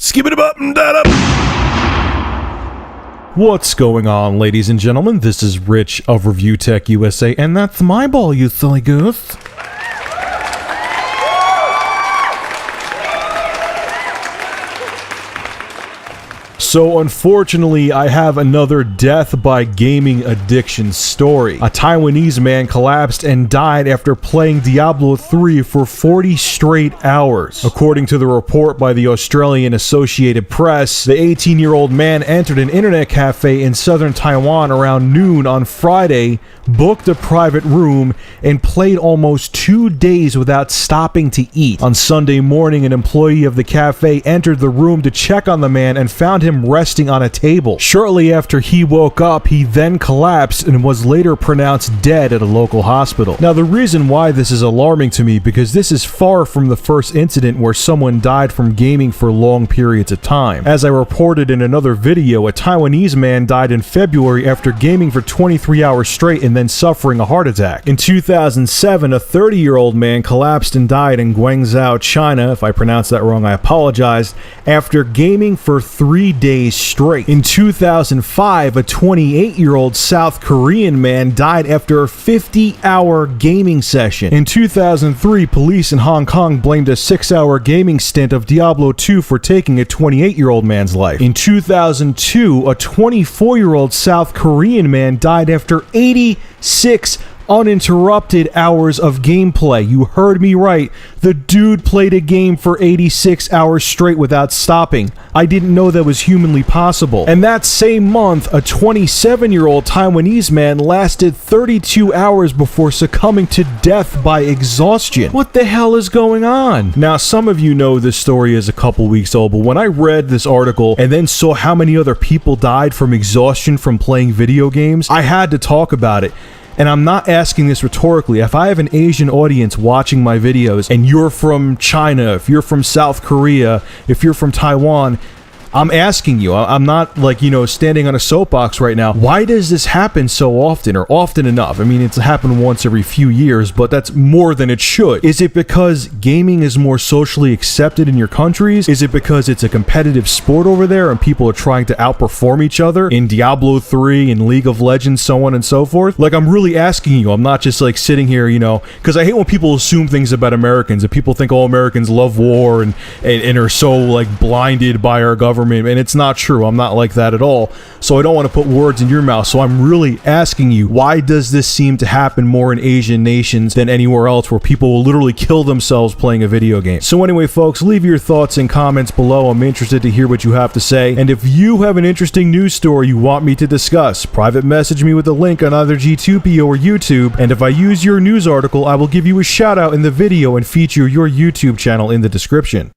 Skip it up and that up. What's going on, ladies and gentlemen? This is Rich of Review Tech USA, and that's my ball, you silly goose. So unfortunately, I have another death by gaming addiction story. A Taiwanese man collapsed and died after playing Diablo 3 for 40 straight hours. According to the report by the Australian Associated Press, the 18-year-old man entered an internet cafe in southern Taiwan around noon on Friday, booked a private room, and played almost 2 days without stopping to eat. On Sunday morning, an employee of the cafe entered the room to check on the man and found him resting on a table. Shortly after he woke up, he then collapsed and was later pronounced dead at a local hospital. Now, the reason why this is alarming to me, because this is far from the first incident where someone died from gaming for long periods of time. As I reported in another video, a Taiwanese man died in February after gaming for 23 hours straight and then suffering a heart attack. In 2007, a 30-year-old man collapsed and died in Guangzhou, China. If I pronounced that wrong, I apologize. After gaming for 3 days straight. In 2005, a 28-year-old South Korean man died after a 50-hour gaming session. In 2003, police in Hong Kong blamed a 6-hour gaming stint of Diablo 2 for taking a 28-year-old man's life. In 2002, a 24-year-old South Korean man died after 86 uninterrupted hours of gameplay. You heard me right. The dude played a game for 86 hours straight without stopping. I didn't know that was humanly possible. And that same month, a 27-year-old Taiwanese man lasted 32 hours before succumbing to death by exhaustion. What the hell is going on? Now, some of you know this story is a couple weeks old, but when I read this article and then saw how many other people died from exhaustion from playing video games, I had to talk about it. And I'm not asking this rhetorically. If I have an Asian audience watching my videos and you're from China, if you're from South Korea, if you're from Taiwan, I'm asking you, I'm not like, standing on a soapbox right now. Why does this happen so often or often enough? I mean, it's happened once every few years, but that's more than it should. Is it because gaming is more socially accepted in your countries? Is it because it's a competitive sport over there and people are trying to outperform each other in Diablo 3 and League of Legends, so on and so forth? Like, I'm really asking you. I'm not just like sitting here, because I hate when people assume things about Americans and people think all Americans love war and are so like blinded by our government. And it's not true. I'm not like that at all. So I don't want to put words in your mouth. So I'm really asking you, why does this seem to happen more in Asian nations than anywhere else where people will literally kill themselves playing a video game? So anyway, folks, leave your thoughts and comments below. I'm interested to hear what you have to say. And if you have an interesting news story you want me to discuss, private message me with a link on either G2P or YouTube. And if I use your news article, I will give you a shout out in the video and feature your YouTube channel in the description.